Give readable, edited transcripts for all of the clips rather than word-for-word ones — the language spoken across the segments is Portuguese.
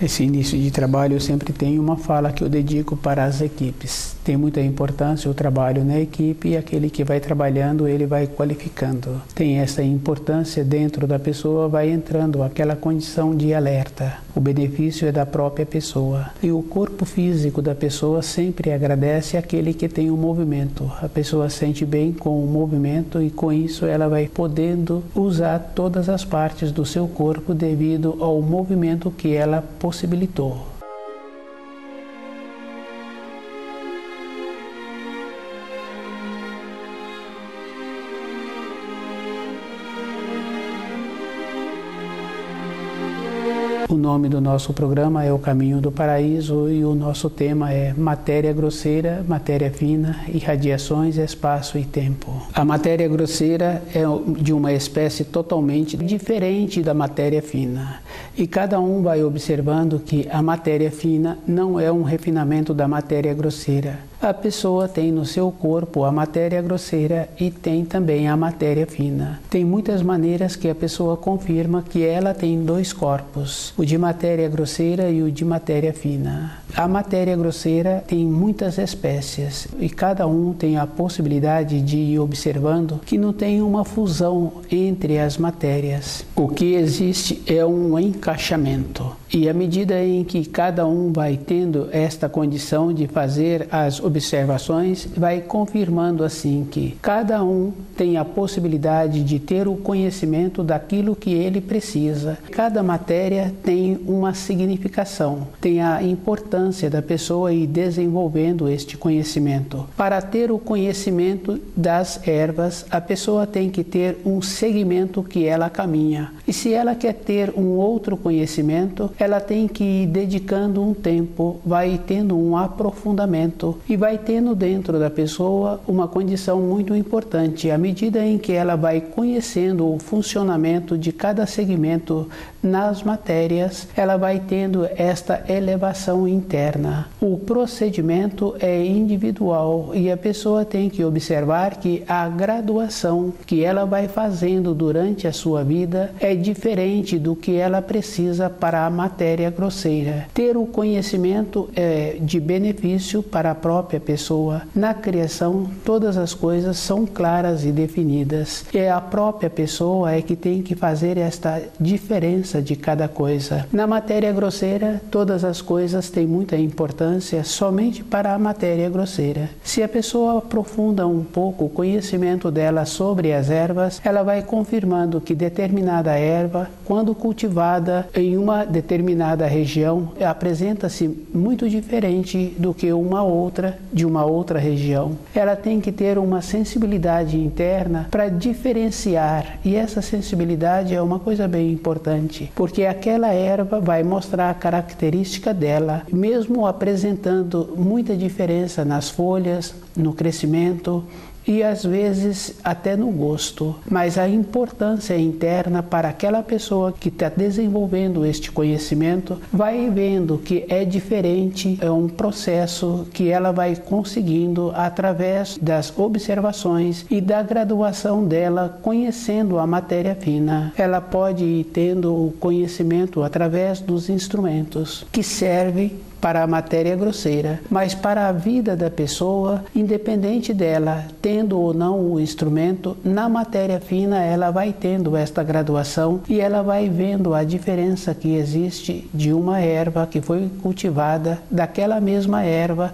Esse início de trabalho eu sempre tenho uma fala que eu dedico para as equipes. Tem muita importância o trabalho na equipe e aquele que vai trabalhando, ele vai qualificando. Tem essa importância dentro da pessoa, vai entrando aquela condição de alerta. O benefício é da própria pessoa. E o corpo físico da pessoa sempre agradece aquele que tem o movimento. A pessoa sente bem com o movimento e com isso ela vai podendo usar todas as partes do seu corpo devido ao movimento que ela possibilitou. O nome do nosso programa é O Caminho do Paraíso e o nosso tema é Matéria Grosseira, Matéria Fina, Irradiações, Espaço e Tempo. A matéria grosseira é de uma espécie totalmente diferente da matéria fina. E cada um vai observando que a matéria fina não é um refinamento da matéria grosseira. A pessoa tem no seu corpo a matéria grosseira e tem também a matéria fina. Tem muitas maneiras que a pessoa confirma que ela tem dois corpos, o de matéria grosseira e o de matéria fina. A matéria grosseira tem muitas espécies e cada um tem a possibilidade de ir observando que não tem uma fusão entre as matérias. O que existe é um encaixamento. E à medida em que cada um vai tendo esta condição de fazer as observações, vai confirmando assim que cada um tem a possibilidade de ter o conhecimento daquilo que ele precisa. Cada matéria tem uma significação, tem a importância da pessoa ir desenvolvendo este conhecimento. Para ter o conhecimento das ervas, a pessoa tem que ter um segmento que ela caminha. E se ela quer ter um outro conhecimento, ela tem que ir dedicando um tempo, vai tendo um aprofundamento e vai tendo dentro da pessoa uma condição muito importante. À medida em que ela vai conhecendo o funcionamento de cada segmento nas matérias, ela vai tendo esta elevação interna. O procedimento é individual e a pessoa tem que observar que a graduação que ela vai fazendo durante a sua vida é diferente do que ela precisa para a matéria grosseira. Ter o conhecimento é de benefício para a própria pessoa. Na criação, todas as coisas são claras e definidas. E a própria pessoa é que tem que fazer esta diferença de cada coisa. Na matéria grosseira, todas as coisas têm muita importância somente para a matéria grosseira. Se a pessoa aprofunda um pouco o conhecimento dela sobre as ervas, ela vai confirmando que determinada erva, quando cultivada em uma determinada região, apresenta-se muito diferente do que uma outra de uma outra região. Ela tem que ter uma sensibilidade interna para diferenciar, e essa sensibilidade é uma coisa bem importante, porque aquela erva vai mostrar a característica dela, mesmo apresentando muita diferença nas folhas, no crescimento e às vezes até no gosto, mas a importância interna para aquela pessoa que está desenvolvendo este conhecimento vai vendo que é diferente, é um processo que ela vai conseguindo através das observações e da graduação dela, conhecendo a matéria fina. Ela pode ir tendo o conhecimento através dos instrumentos que servem para a matéria grosseira, mas para a vida da pessoa, independente dela, tendo ou não o instrumento, na matéria fina ela vai tendo esta graduação e ela vai vendo a diferença que existe de uma erva que foi cultivada, daquela mesma erva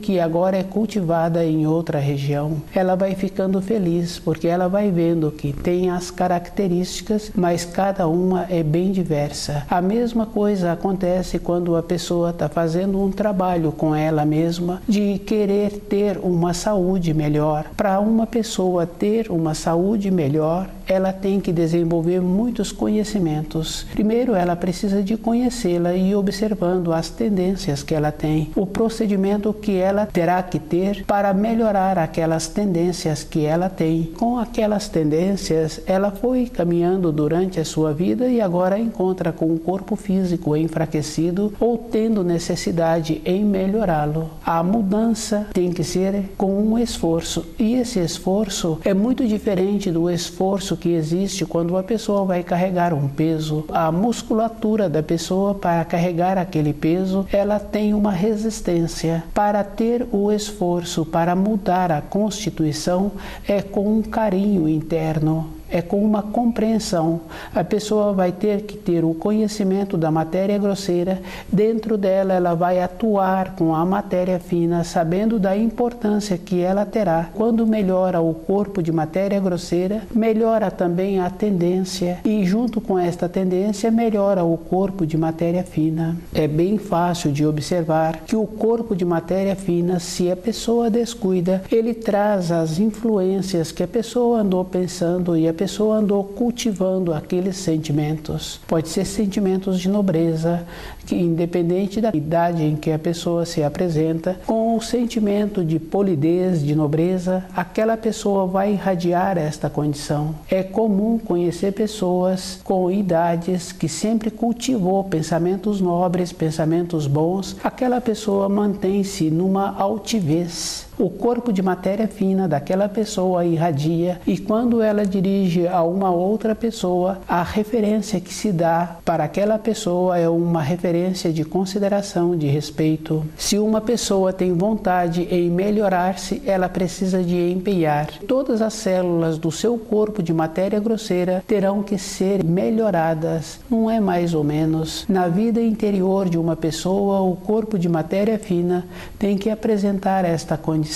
que agora é cultivada em outra região. Ela vai ficando feliz porque ela vai vendo que tem as características, mas cada uma é bem diversa. A mesma coisa acontece quando a pessoa está fazendo um trabalho com ela mesma de querer ter uma saúde melhor. Para uma pessoa ter uma saúde melhor, ela tem que desenvolver muitos conhecimentos. Primeiro, ela precisa de conhecê-la e ir observando as tendências que ela tem, o procedimento que ela terá que ter para melhorar aquelas tendências que ela tem. Com aquelas tendências, ela foi caminhando durante a sua vida e agora encontra com o corpo físico enfraquecido ou tendo necessidade em melhorá-lo. A mudança tem que ser com um esforço, e esse esforço é muito diferente do esforço que existe quando a pessoa vai carregar um peso. A musculatura da pessoa para carregar aquele peso, ela tem uma resistência. Para ter o esforço para mudar a constituição é com um carinho interno. É com uma compreensão. A pessoa vai ter que ter o conhecimento da matéria grosseira. Dentro dela, ela vai atuar com a matéria fina, sabendo da importância que ela terá. Quando melhora o corpo de matéria grosseira, melhora também a tendência. E junto com esta tendência, melhora o corpo de matéria fina. É bem fácil de observar que o corpo de matéria fina, se a pessoa descuida, ele traz as influências que a pessoa andou pensando e a pessoa andou cultivando aqueles sentimentos. Pode ser sentimentos de nobreza, que independente da idade em que a pessoa se apresenta, com o sentimento de polidez, de nobreza, aquela pessoa vai irradiar esta condição. É comum conhecer pessoas com idades que sempre cultivou pensamentos nobres, pensamentos bons. Aquela pessoa mantém-se numa altivez. O corpo de matéria fina daquela pessoa irradia, e quando ela dirige a uma outra pessoa, a referência que se dá para aquela pessoa é uma referência de consideração, de respeito. Se uma pessoa tem vontade em melhorar-se, ela precisa de empenhar. Todas as células do seu corpo de matéria grosseira terão que ser melhoradas. Não é mais ou menos. Na vida interior de uma pessoa, o corpo de matéria fina tem que apresentar esta condição.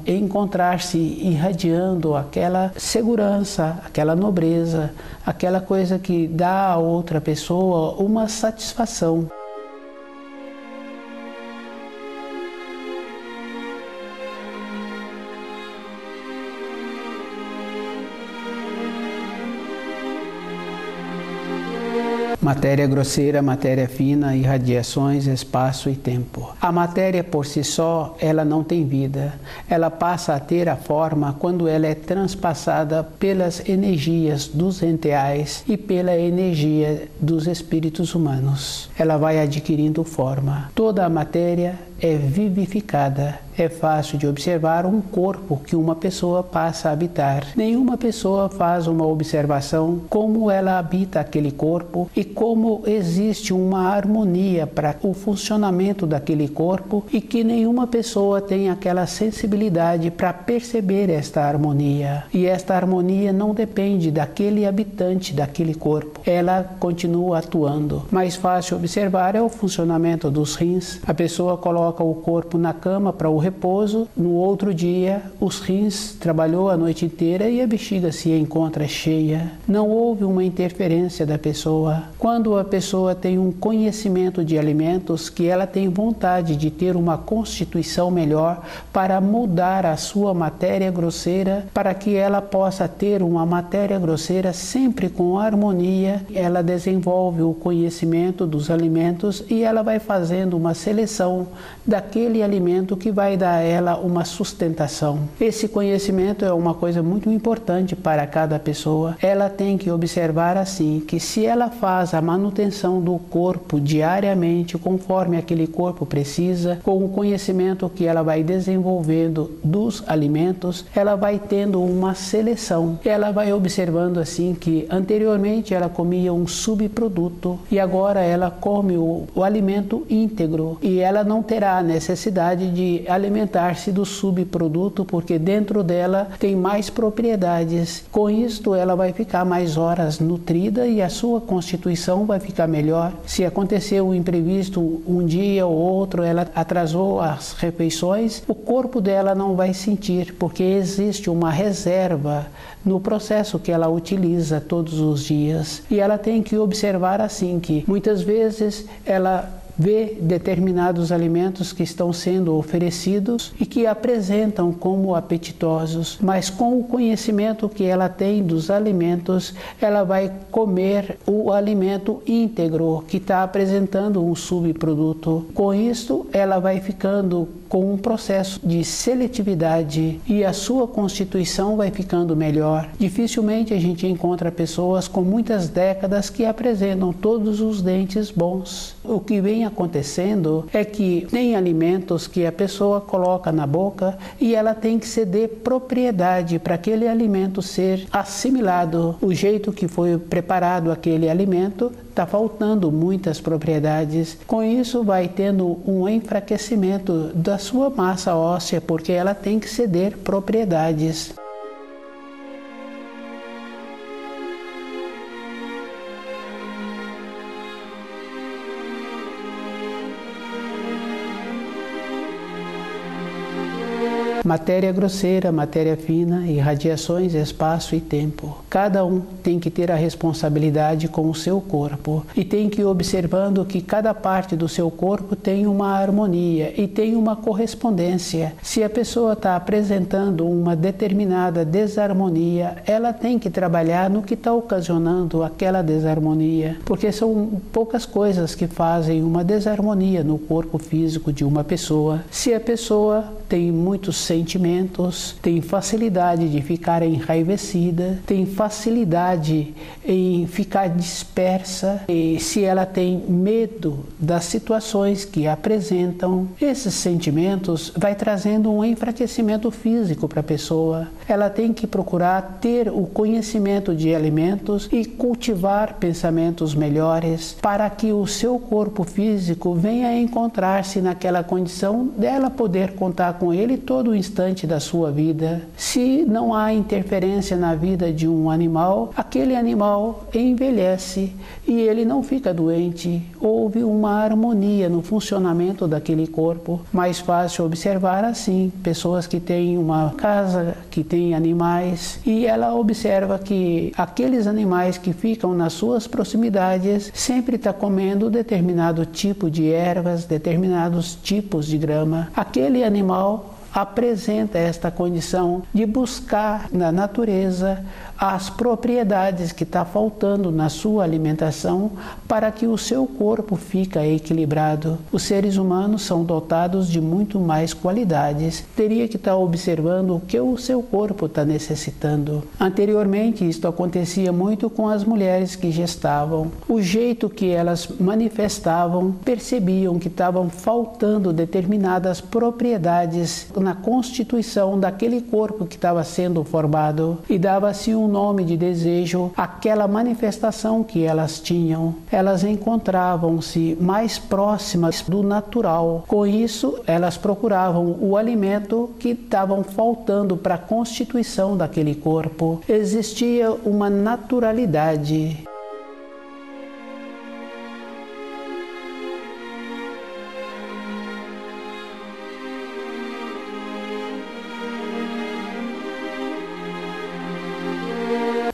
Encontrar-se irradiando aquela segurança, aquela nobreza, aquela coisa que dá a outra pessoa uma satisfação. Matéria grosseira, matéria fina, irradiações, espaço e tempo. A matéria por si só, ela não tem vida. Ela passa a ter a forma quando ela é transpassada pelas energias dos enteais e pela energia dos espíritos humanos. Ela vai adquirindo forma. Toda a matéria é vivificada. É fácil de observar um corpo que uma pessoa passa a habitar. Nenhuma pessoa faz uma observação como ela habita aquele corpo e como existe uma harmonia para o funcionamento daquele corpo, e que nenhuma pessoa tem aquela sensibilidade para perceber esta harmonia. E esta harmonia não depende daquele habitante daquele corpo. Ela continua atuando. Mais fácil observar é o funcionamento dos rins. A pessoa coloca o corpo na cama para o repouso, no outro dia os rins trabalhou a noite inteira e a bexiga se encontra cheia. Não houve uma interferência da pessoa. Quando a pessoa tem um conhecimento de alimentos, que ela tem vontade de ter uma constituição melhor para mudar a sua matéria grosseira, para que ela possa ter uma matéria grosseira sempre com harmonia, ela desenvolve o conhecimento dos alimentos e ela vai fazendo uma seleção daquele alimento que vai dar a ela uma sustentação. Esse conhecimento é uma coisa muito importante para cada pessoa. Ela tem que observar assim, que se ela faz a manutenção do corpo diariamente, conforme aquele corpo precisa, com o conhecimento que ela vai desenvolvendo dos alimentos, ela vai tendo uma seleção. Ela vai observando assim que anteriormente ela comia um subproduto e agora ela come o alimento íntegro, e ela não terá a necessidade de alimentar-se do subproduto, porque dentro dela tem mais propriedades. Com isto ela vai ficar mais horas nutrida e a sua constituição vai ficar melhor. Se acontecer um imprevisto um dia ou outro, ela atrasou as refeições, o corpo dela não vai sentir, porque existe uma reserva no processo que ela utiliza todos os dias. E ela tem que observar assim que muitas vezes ela vê determinados alimentos que estão sendo oferecidos e que apresentam como apetitosos, mas com o conhecimento que ela tem dos alimentos, ela vai comer o alimento íntegro que está apresentando um subproduto. Com isto, ela vai ficando com um processo de seletividade e a sua constituição vai ficando melhor. Dificilmente a gente encontra pessoas com muitas décadas que apresentam todos os dentes bons. O que vem vem acontecendo é que tem alimentos que a pessoa coloca na boca e ela tem que ceder propriedade para aquele alimento ser assimilado. O jeito que foi preparado aquele alimento está faltando muitas propriedades. Com isso vai tendo um enfraquecimento da sua massa óssea, porque ela tem que ceder propriedades. Matéria grosseira, matéria fina, irradiações, espaço e tempo. Cada um tem que ter a responsabilidade com o seu corpo e tem que ir observando que cada parte do seu corpo tem uma harmonia e tem uma correspondência. Se a pessoa está apresentando uma determinada desarmonia, ela tem que trabalhar no que está ocasionando aquela desarmonia, porque são poucas coisas que fazem uma desarmonia no corpo físico de uma pessoa. Se a pessoa tem muitos sentimentos, tem facilidade de ficar enraivecida, tem facilidade em ficar dispersa, e se ela tem medo das situações que apresentam, esses sentimentos vai trazendo um enfraquecimento físico para a pessoa. Ela tem que procurar ter o conhecimento de alimentos e cultivar pensamentos melhores para que o seu corpo físico venha a encontrar-se naquela condição dela poder contar com ele todo o instante da sua vida. Se não há interferência na vida de um animal, aquele animal envelhece e ele não fica doente. Houve uma harmonia no funcionamento daquele corpo. Mais fácil observar assim, pessoas que têm uma casa, que têm animais, e ela observa que aqueles animais que ficam nas suas proximidades sempre está comendo determinado tipo de ervas, determinados tipos de grama. Aquele animal apresenta esta condição de buscar na natureza as propriedades que está faltando na sua alimentação para que o seu corpo fique equilibrado. Os seres humanos são dotados de muito mais qualidades. Teria que estar observando o que o seu corpo está necessitando. Anteriormente, isto acontecia muito com as mulheres que gestavam. O jeito que elas manifestavam, percebiam que estavam faltando determinadas propriedades na constituição daquele corpo que estava sendo formado e dava-se um nome de desejo àquela manifestação que elas tinham. Elas encontravam-se mais próximas do natural. Com isso, elas procuravam o alimento que estavam faltando para a constituição daquele corpo. Existia uma naturalidade.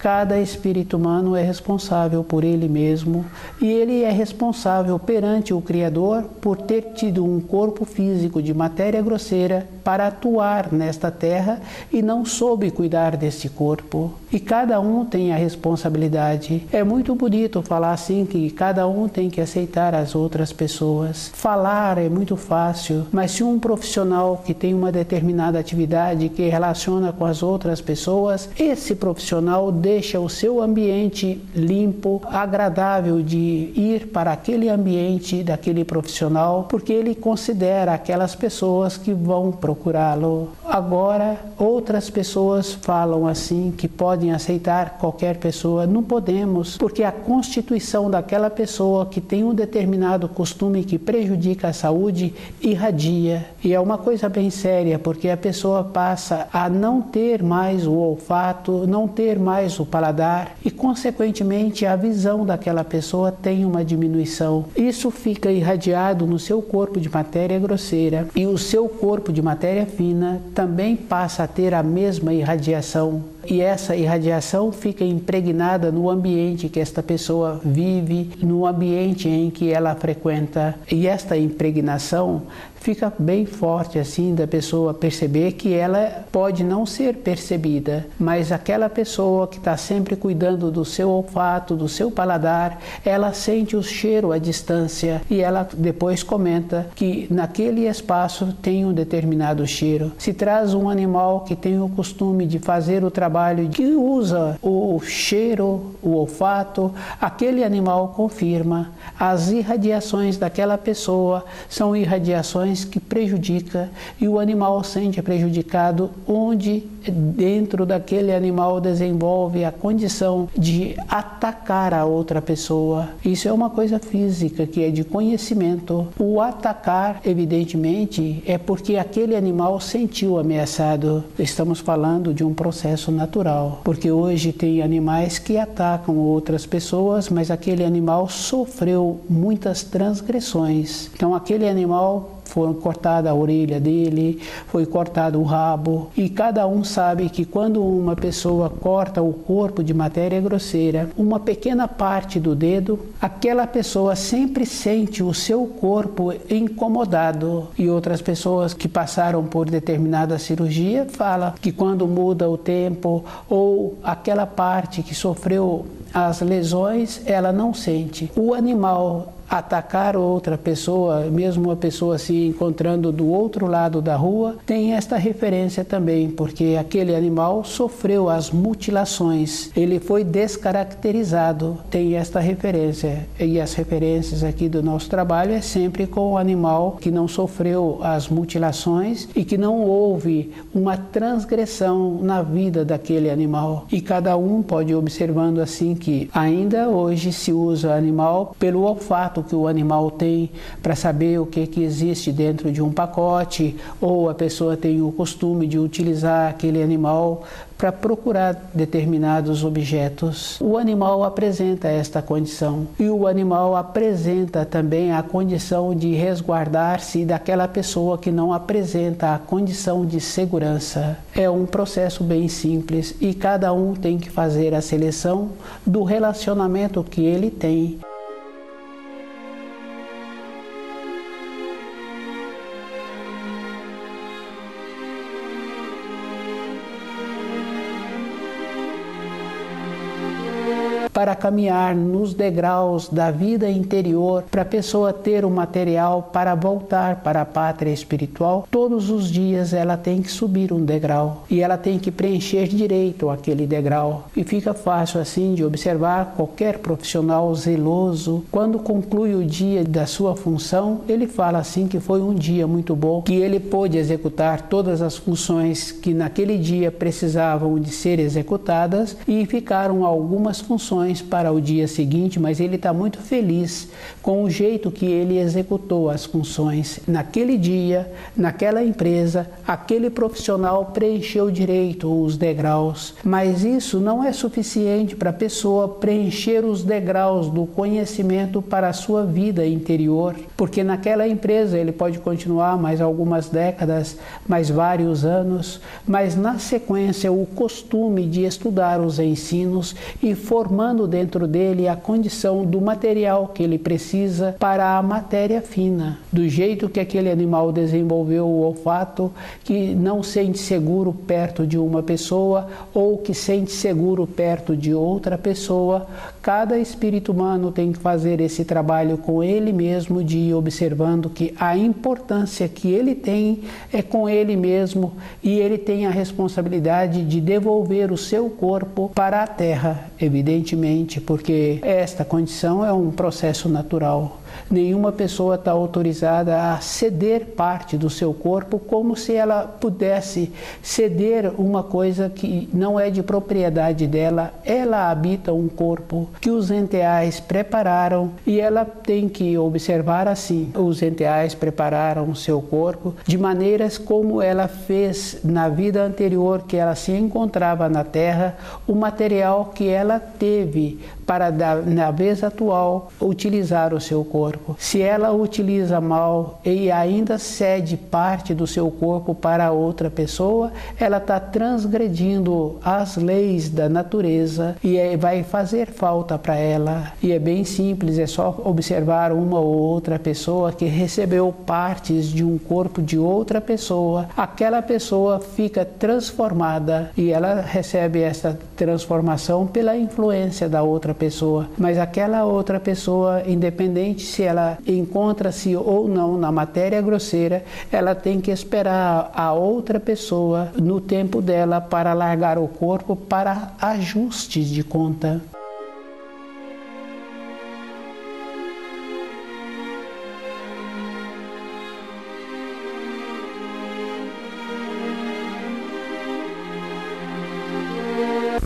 Cada espírito humano é responsável por ele mesmo e ele é responsável perante o Criador por ter tido um corpo físico de matéria grosseira para atuar nesta terra e não soube cuidar deste corpo. E cada um tem a responsabilidade. É muito bonito falar assim que cada um tem que aceitar as outras pessoas. Falar é muito fácil, mas se um profissional que tem uma determinada atividade que relaciona com as outras pessoas, esse profissional deixa o seu ambiente limpo, agradável de ir para aquele ambiente daquele profissional, porque ele considera aquelas pessoas que vão procurá-lo. Agora, outras pessoas falam assim, que podem aceitar qualquer pessoa. Não podemos, porque a constituição daquela pessoa que tem um determinado costume que prejudica a saúde irradia. E é uma coisa bem séria, porque a pessoa passa a não ter mais o olfato, não ter mais o paladar e, consequentemente, a visão daquela pessoa tem uma diminuição. Isso fica irradiado no seu corpo de matéria grosseira e o seu corpo de matéria fina também passa a ter a mesma irradiação. E essa irradiação fica impregnada no ambiente que esta pessoa vive, no ambiente em que ela frequenta. E esta impregnação fica bem forte assim da pessoa perceber que ela pode não ser percebida, mas aquela pessoa que está sempre cuidando do seu olfato, do seu paladar, ela sente o cheiro à distância e ela depois comenta que naquele espaço tem um determinado cheiro. Se traz um animal que tem o costume de fazer o trabalho, que usa o cheiro, o olfato, aquele animal confirma. As irradiações daquela pessoa são irradiações que prejudicam e o animal sente prejudicado onde dentro daquele animal desenvolve a condição de atacar a outra pessoa. Isso é uma coisa física que é de conhecimento. O atacar, evidentemente, é porque aquele animal sentiu ameaçado. Estamos falando de um processo natural, porque hoje tem animais que atacam outras pessoas, mas aquele animal sofreu muitas transgressões. Então aquele animal foi cortada a orelha dele, foi cortado o rabo, e cada um sabe que quando uma pessoa corta o corpo de matéria grosseira, uma pequena parte do dedo, aquela pessoa sempre sente o seu corpo incomodado. E outras pessoas que passaram por determinada cirurgia falam que quando muda o tempo ou aquela parte que sofreu as lesões, ela não sente. O animal atacar outra pessoa, mesmo uma pessoa se encontrando do outro lado da rua, tem esta referência também, porque aquele animal sofreu as mutilações, ele foi descaracterizado, tem esta referência. E as referências aqui do nosso trabalho é sempre com o animal que não sofreu as mutilações e que não houve uma transgressão na vida daquele animal. E cada um pode ir observando assim que ainda hoje se usa animal pelo olfato que o animal tem para saber o que existe dentro de um pacote, ou a pessoa tem o costume de utilizar aquele animal para procurar determinados objetos. O animal apresenta esta condição e o animal apresenta também a condição de resguardar-se daquela pessoa que não apresenta a condição de segurança. É um processo bem simples e cada um tem que fazer a seleção do relacionamento que ele tem. Para caminhar nos degraus da vida interior, para a pessoa ter o material para voltar para a pátria espiritual, todos os dias ela tem que subir um degrau e ela tem que preencher direito aquele degrau. E fica fácil assim de observar qualquer profissional zeloso, quando conclui o dia da sua função, ele fala assim que foi um dia muito bom, que ele pôde executar todas as funções que naquele dia precisavam de ser executadas e ficaram algumas funções para o dia seguinte, mas ele está muito feliz com o jeito que ele executou as funções. Naquele dia, naquela empresa, aquele profissional preencheu direito os degraus, mas isso não é suficiente para a pessoa preencher os degraus do conhecimento para a sua vida interior, porque naquela empresa ele pode continuar mais algumas décadas, mais vários anos, mas na sequência o costume de estudar os ensinos e formando dentro dele a condição do material que ele precisa para a matéria fina. Do jeito que aquele animal desenvolveu o olfato, que não sente seguro perto de uma pessoa ou que sente seguro perto de outra pessoa, cada espírito humano tem que fazer esse trabalho com ele mesmo, de ir observando que a importância que ele tem é com ele mesmo e ele tem a responsabilidade de devolver o seu corpo para a terra, evidentemente, porque esta condição é um processo natural. Nenhuma pessoa está autorizada a ceder parte do seu corpo como se ela pudesse ceder uma coisa que não é de propriedade dela. Ela habita um corpo que os enteais prepararam e ela tem que observar assim. Os enteais prepararam o seu corpo de maneiras como ela fez na vida anterior que ela se encontrava na Terra, o material que ela teve teve para, na vez atual, utilizar o seu corpo. Se ela utiliza mal e ainda cede parte do seu corpo para outra pessoa, ela está transgredindo as leis da natureza e vai fazer falta para ela. E é bem simples, é só observar uma ou outra pessoa que recebeu partes de um corpo de outra pessoa. Aquela pessoa fica transformada e ela recebe essa transformação pela influência da outra pessoa. Mas aquela outra pessoa, independente se ela encontra-se ou não na matéria grosseira, ela tem que esperar a outra pessoa no tempo dela para largar o corpo para ajustes de conta.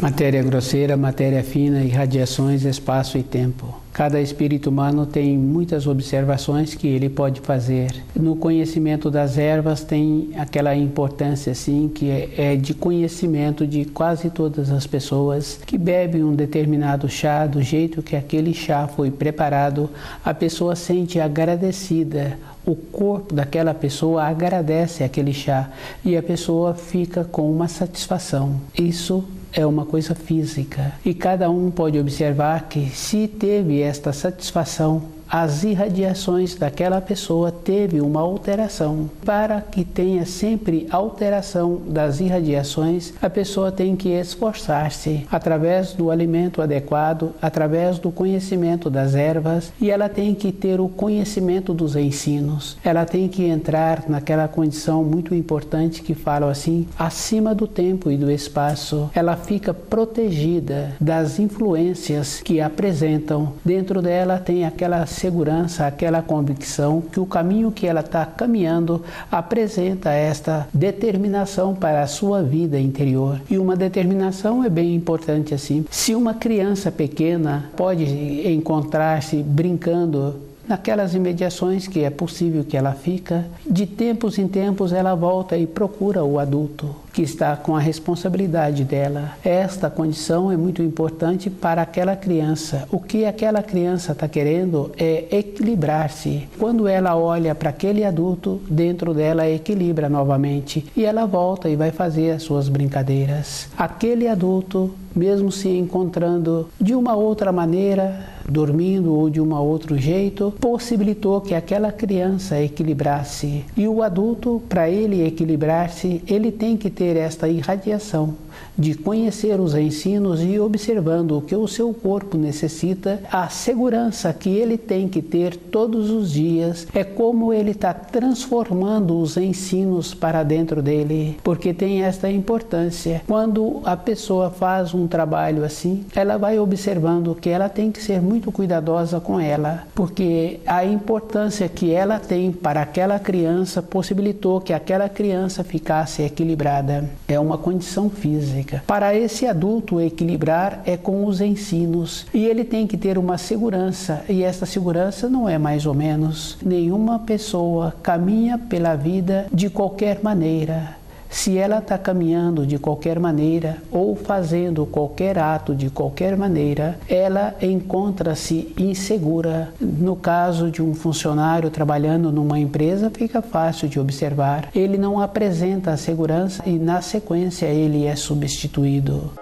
Matéria grosseira, matéria fina, irradiações, espaço e tempo. Cada espírito humano tem muitas observações que ele pode fazer. No conhecimento das ervas tem aquela importância assim, que é de conhecimento de quase todas as pessoas que bebem um determinado chá, do jeito que aquele chá foi preparado, a pessoa sente agradecida. O corpo daquela pessoa agradece aquele chá e a pessoa fica com uma satisfação. Isso é uma coisa física e cada um pode observar que se teve esta satisfação, as irradiações daquela pessoa teve uma alteração. Para que tenha sempre alteração das irradiações, a pessoa tem que esforçar-se através do alimento adequado, através do conhecimento das ervas, e ela tem que ter o conhecimento dos ensinos. Ela tem que entrar naquela condição muito importante que falam assim, acima do tempo e do espaço. Ela fica protegida das influências que apresentam. Dentro dela tem aquela segurança, aquela convicção que o caminho que ela está caminhando apresenta esta determinação para a sua vida interior. E uma determinação é bem importante assim. Se uma criança pequena pode encontrar-se brincando naquelas imediações que é possível que ela fica, de tempos em tempos ela volta e procura o adulto que está com a responsabilidade dela. Esta condição é muito importante para aquela criança. O que aquela criança está querendo é equilibrar-se. Quando ela olha para aquele adulto, dentro dela equilibra novamente e ela volta e vai fazer as suas brincadeiras. Aquele adulto, mesmo se encontrando de uma outra maneira, dormindo ou de um outro jeito, possibilitou que aquela criança equilibrasse. E o adulto, para ele equilibrar-se, ele tem que ter esta irradiação de conhecer os ensinos e observando o que o seu corpo necessita, a segurança que ele tem que ter todos os dias é como ele está transformando os ensinos para dentro dele, porque tem esta importância. Quando a pessoa faz um trabalho assim, ela vai observando que ela tem que ser muito cuidadosa com ela, porque a importância que ela tem para aquela criança possibilitou que aquela criança ficasse equilibrada. É uma condição física. Para esse adulto equilibrar é com os ensinos e ele tem que ter uma segurança, e essa segurança não é mais ou menos. Nenhuma pessoa caminha pela vida de qualquer maneira. Se ela está caminhando de qualquer maneira ou fazendo qualquer ato de qualquer maneira, ela encontra-se insegura. No caso de um funcionário trabalhando numa empresa, fica fácil de observar. Ele não apresenta a segurança e, na sequência, ele é substituído.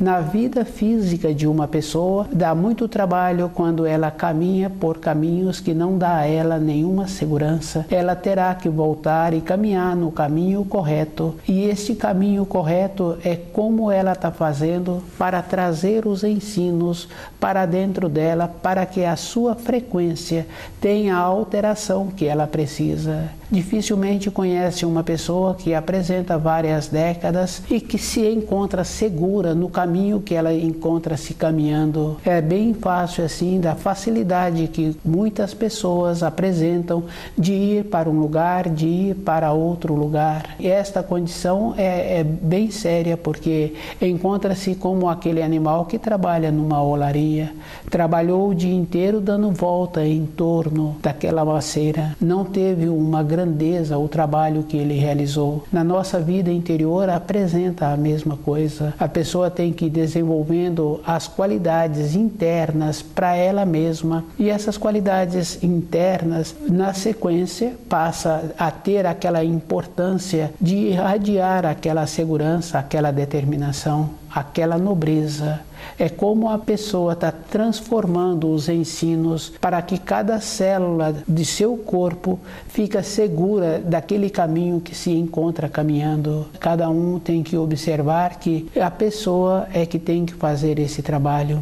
Na vida física de uma pessoa, dá muito trabalho quando ela caminha por caminhos que não dá a ela nenhuma segurança. Ela terá que voltar e caminhar no caminho correto. E este caminho correto é como ela está fazendo para trazer os ensinos para dentro dela, para que a sua frequência tenha a alteração que ela precisa. Dificilmente conhece uma pessoa que apresenta várias décadas e que se encontra segura no caminho caminho que ela encontra-se caminhando. É bem fácil assim, da facilidade que muitas pessoas apresentam de ir para um lugar, de ir para outro lugar. E esta condição é bem séria, porque encontra-se como aquele animal que trabalha numa olaria, trabalhou o dia inteiro dando volta em torno daquela macieira, não teve uma grandeza o trabalho que ele realizou. Na nossa vida interior apresenta a mesma coisa. A pessoa tem que ir desenvolvendo as qualidades internas para ela mesma, e essas qualidades internas, na sequência, passa a ter aquela importância de irradiar aquela segurança, aquela determinação, aquela nobreza. É como a pessoa está transformando os ensinos para que cada célula de seu corpo fica segura daquele caminho que se encontra caminhando. Cada um tem que observar que a pessoa é que tem que fazer esse trabalho.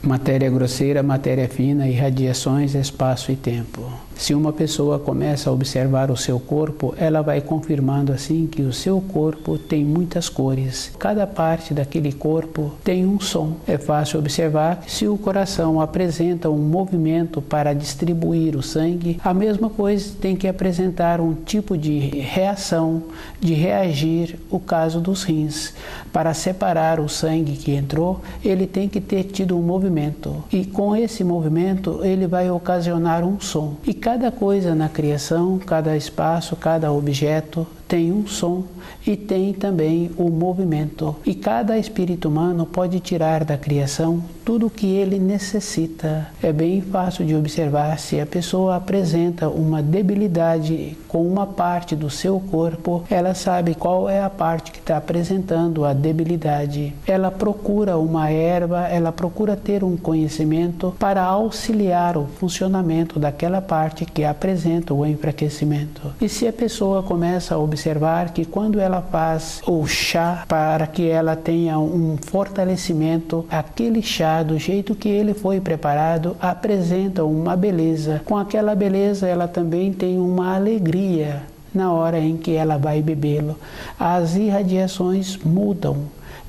Matéria grosseira, matéria fina, irradiações, espaço e tempo. Se uma pessoa começa a observar o seu corpo, ela vai confirmando assim que o seu corpo tem muitas cores. Cada parte daquele corpo tem um som. É fácil observar que se o coração apresenta um movimento para distribuir o sangue, a mesma coisa tem que apresentar um tipo de reação, de reagir o caso dos rins. Para separar o sangue que entrou, ele tem que ter tido um movimento. E com esse movimento, ele vai ocasionar um som. E cada coisa na criação, cada espaço, cada objeto tem um som e tem também o movimento. E cada espírito humano pode tirar da criação tudo o que ele necessita. É bem fácil de observar se a pessoa apresenta uma debilidade com uma parte do seu corpo, ela sabe qual é a parte que está apresentando a debilidade. Ela procura uma erva, ela procura ter um conhecimento para auxiliar o funcionamento daquela parte que apresenta o enfraquecimento. E se a pessoa começa a observar que quando ela faz o chá para que ela tenha um fortalecimento, aquele chá do jeito que ele foi preparado apresenta uma beleza. Com aquela beleza ela também tem uma alegria na hora em que ela vai bebê-lo. As irradiações mudam.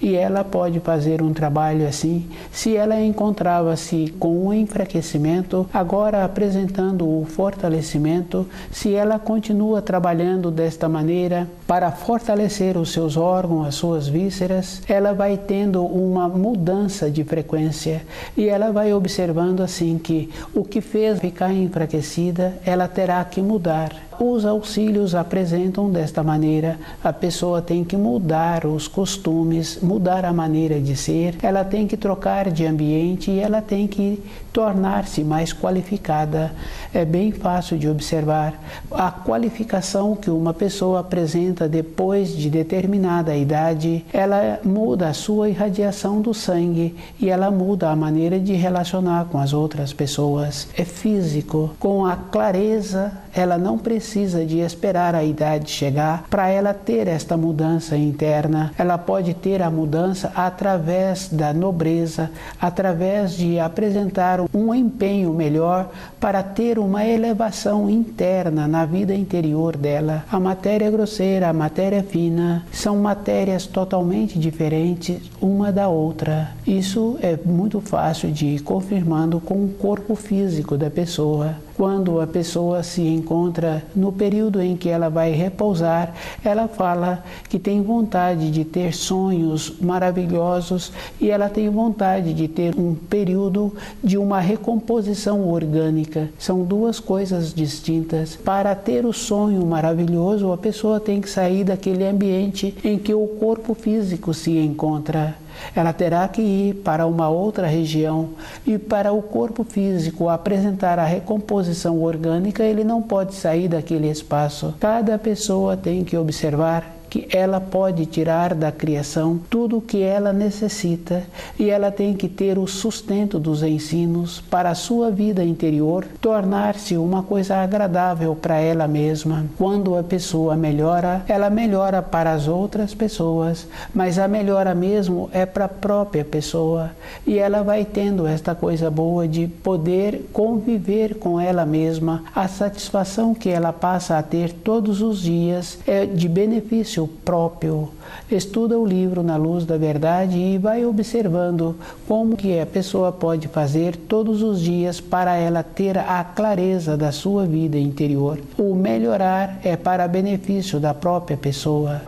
E ela pode fazer um trabalho assim, se ela encontrava-se com um enfraquecimento, agora apresentando o fortalecimento, se ela continua trabalhando desta maneira para fortalecer os seus órgãos, as suas vísceras, ela vai tendo uma mudança de frequência e ela vai observando assim que o que fez ficar enfraquecida, ela terá que mudar. Os auxílios apresentam desta maneira, a pessoa tem que mudar os costumes, mudar a maneira de ser, ela tem que trocar de ambiente e ela tem que tornar-se mais qualificada. É bem fácil de observar a qualificação que uma pessoa apresenta depois de determinada idade, ela muda a sua irradiação do sangue e ela muda a maneira de relacionar com as outras pessoas. É físico, com a clareza, ela não precisa de esperar a idade chegar para ela ter esta mudança interna. Ela pode ter a mudança através da nobreza, através de apresentar um empenho melhor para ter uma elevação interna na vida interior dela. A matéria grosseira, a matéria fina, são matérias totalmente diferentes uma da outra. Isso é muito fácil de ir confirmando com o corpo físico da pessoa. Quando a pessoa se encontra no período em que ela vai repousar, ela fala que tem vontade de ter sonhos maravilhosos e ela tem vontade de ter um período de uma recomposição orgânica. São duas coisas distintas. Para ter o sonho maravilhoso, a pessoa tem que sair daquele ambiente em que o corpo físico se encontra. Ela terá que ir para uma outra região e para o corpo físico apresentar a recomposição orgânica, ele não pode sair daquele espaço. Cada pessoa tem que observar que ela pode tirar da criação tudo o que ela necessita e ela tem que ter o sustento dos ensinos para a sua vida interior tornar-se uma coisa agradável para ela mesma. Quando a pessoa melhora, ela melhora para as outras pessoas, mas a melhora mesmo é para a própria pessoa e ela vai tendo esta coisa boa de poder conviver com ela mesma. A satisfação que ela passa a ter todos os dias é de benefício próprio. Estuda o livro Na Luz da Verdade e vai observando como que a pessoa pode fazer todos os dias para ela ter a clareza da sua vida interior. O melhorar é para benefício da própria pessoa.